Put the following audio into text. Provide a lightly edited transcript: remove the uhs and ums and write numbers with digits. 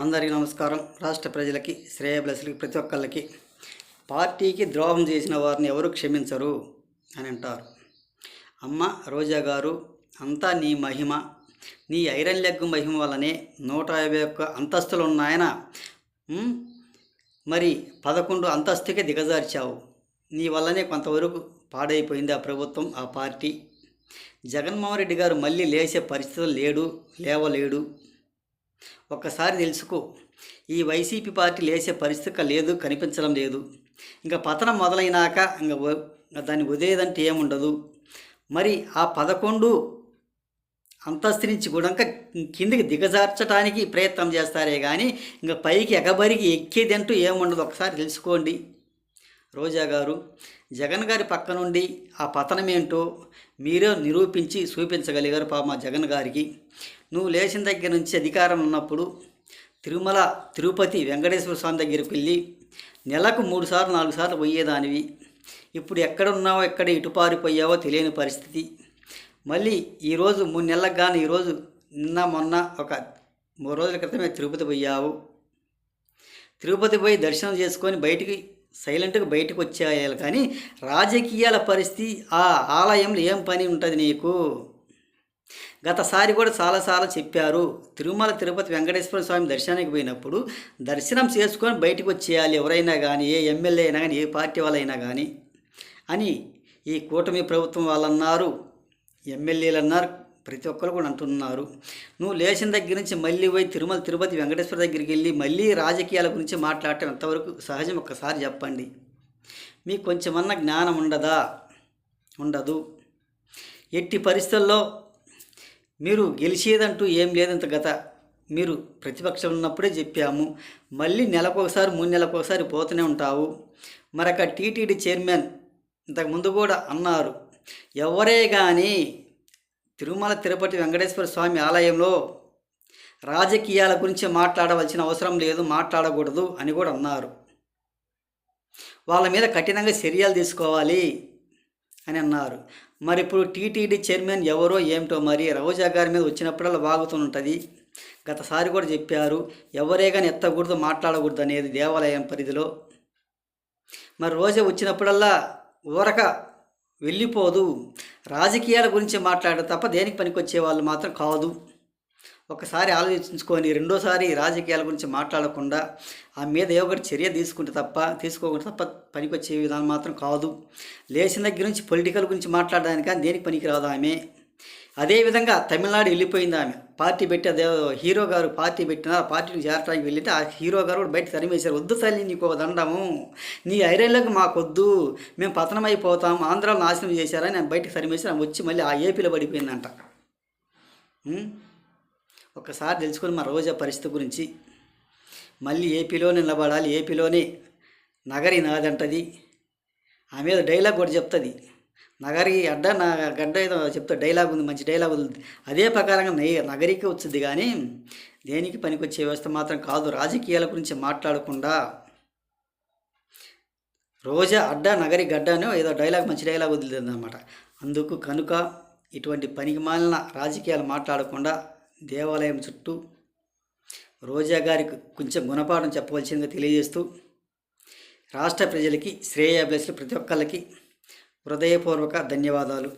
అందరికీ నమస్కారం. రాష్ట్ర ప్రజలకి, శ్రేయోభిలాషులకి, ప్రతి ఒక్కళ్ళకి పార్టీకి ద్రోహం చేసిన వారిని ఎవరు క్షమించరు అని అంటారు. అమ్మ రోజా గారు, అంతా నీ మహిమ, నీ ఐరన్ లెగ్ మహిమ వల్లనే 151 అంతస్తులు ఉన్నాయన మరి 11 అంతస్తుకే దిగజార్చావు. నీ వల్లనే కొంతవరకు పాడైపోయింది ఆ ప్రభుత్వం, ఆ పార్టీ. జగన్మోహన్ రెడ్డి గారు మళ్ళీ లేచే పరిస్థితులు లేవలేడు. ఒక్కసారి తెలుసుకో, ఈ వైసీపీ పార్టీ లేచే పరిస్థితి లేదు, కనిపించడం లేదు. ఇంకా పతనం మొదలైనాక దాన్ని వదిలేదంటే ఏముండదు. మరి ఆ 11 అంతస్తు నుంచి కూడా ఇంకా కిందికి దిగజార్చడానికి ప్రయత్నం చేస్తారే కానీ ఇంకా పైకి ఎగబరికి ఎక్కేదంటూ ఏముండదు. ఒకసారి తెలుసుకోండి. రోజా గారు, జగన్ గారి పక్క నుండి ఆ పతనం ఏంటో మీరే నిరూపించి చూపించగలిగారు. మా జగన్ గారికి నువ్వు లేచిన దగ్గర నుంచి అధికారం ఉన్నప్పుడు తిరుమల, తిరుపతి, వెంకటేశ్వర స్వామి దగ్గరికి వెళ్ళి నెలకు 3 సార్లు 4 సార్లు పోయేదానివి. ఇప్పుడు ఎక్కడున్నావో ఎక్కడ ఇటు పారిపోయావో తెలియని పరిస్థితి. మళ్ళీ ఈరోజు 3 నెలలకు కానీ ఈరోజు మొన్న ఒక 3 రోజుల క్రితమే తిరుపతి పోయావు. తిరుపతి పోయి దర్శనం చేసుకొని సైలెంట్గా బయటకు వచ్చేయాలి. కానీ రాజకీయాల పరిస్థితి ఆ ఆలయంలో ఏం పని ఉంటుంది నీకు? గతసారి కూడా చాలాసార్లు చెప్పారు, తిరుమల, తిరుపతి, వెంకటేశ్వర స్వామి దర్శనానికి పోయినప్పుడు దర్శనం చేసుకొని బయటకు వచ్చేయాలి ఎవరైనా కానీ, ఏ ఎమ్మెల్యే అయినా కానీ, ఏ పార్టీ వాళ్ళైనా కానీ అని ఈ కూటమి ప్రభుత్వం వాళ్ళన్నారు, ఎమ్మెల్యేలు అన్నారు, ప్రతి ఒక్కరు కూడా అంటున్నారు. నువ్వు లేచిన దగ్గర నుంచి మళ్ళీ పోయి తిరుమల, తిరుపతి, వెంకటేశ్వర దగ్గరికి వెళ్ళి మళ్ళీ రాజకీయాల గురించి మాట్లాడటం ఎంతవరకు సహజం? ఒక్కసారి చెప్పండి. మీకు కొంచెమన్నా జ్ఞానం ఉండదు. ఎట్టి పరిస్థితుల్లో మీరు గెలిచేదంటూ ఏం లేదంత. మీరు ప్రతిపక్షం ఉన్నప్పుడే చెప్పాము. మళ్ళీ నెలకొకసారి 3 నెలలకొకసారి పోతూనే ఉంటావు. మరొక టీటీడీ చైర్మన్ ఇంతకుముందు కూడా అన్నారు, ఎవరే కానీ తిరుమల, తిరుపతి, వెంకటేశ్వర స్వామి ఆలయంలో రాజకీయాల గురించి మాట్లాడవలసిన అవసరం లేదు, మాట్లాడకూడదు అని కూడా అన్నారు. వాళ్ళ మీద కఠినంగా చర్యలు తీసుకోవాలి అని అన్నారు. మరి ఇప్పుడు టీటీడీ చైర్మన్ ఎవరో ఏమిటో మరి రోజా గారి మీద వచ్చినప్పుడల్లా వాగుతుంటుంది. గతసారి కూడా చెప్పారు, ఎవరే కానీ ఎత్తకూడదు, మాట్లాడకూడదు అనేది దేవాలయం పరిధిలో. మరి రోజా వచ్చినప్పుడల్లా ఊరక వెళ్ళిపోదు, రాజకీయాల గురించి మాట్లాడరు తప్ప దేనికి పనికొచ్చే వాళ్ళు మాత్రం కాదు. ఒకసారి ఆలోచించుకొని రెండోసారి రాజకీయాల గురించి మాట్లాడకుండా ఆమె మీద ఏ ఒకటి చర్య తీసుకోకుండా తప్ప పనికొచ్చే విధానం మాత్రం కాదు. లేచిన దగ్గర నుంచి పొలిటికల్ గురించి మాట్లాడడానికి కానీ దేనికి పనికిరాదు ఆమె. అదేవిధంగా తమిళనాడు వెళ్ళిపోయింది ఆమె. పార్టీ పెట్టి హీరో గారు పార్టీ పెట్టిన పార్టీని చేరడానికి వెళ్ళితే ఆ హీరో గారు కూడా బయట తరిమేశారు. వద్దు తల్లి, నీకు ఒక దండము, నీ ఐరన్లకు మాకొద్దు, మేము పతనమైపోతాం, ఆంధ్రాలో నాశనం చేశారని నేను బయటకు తరిమేసి ఆమె వచ్చి మళ్ళీ ఆ ఏపీలో పడిపోయిందంట. ఒకసారి తెలుసుకొని మా రోజా పరిస్థితి గురించి. మళ్ళీ ఏపీలోనే నిలబడాలి, ఏపీలోనే నగరి నాదంటది. ఆమె మీద డైలాగ్ కూడా చెప్తుంది, నగరి అడ్డ నా గడ్డ ఏదో చెప్తా, డైలాగ్ ఉంది, మంచి డైలాగ్ ఉంది. అదే ప్రకారంగా నగరికి వచ్చింది కానీ దేనికి పనికొచ్చే వ్యవస్థ మాత్రం కాదు. రాజకీయాల గురించి మాట్లాడకుండా రోజా అడ్డ నగరి గడ్డ అని ఏదో డైలాగ్, మంచి డైలాగ్ వదిలింది అన్నమాట. అందుకు కనుక ఇటువంటి పనికిమాలిన రాజకీయాలు మాట్లాడకుండా దేవాలయం చుట్టూ రోజా గారికి కొంచెం గుణపాఠం చెప్పవలసిందిగా తెలియజేస్తూ రాష్ట్ర ప్రజలకి, శ్రేయోభిలాషులు ప్రతి ఒక్కళ్ళకి హృదయపూర్వక ధన్యవాదాలు.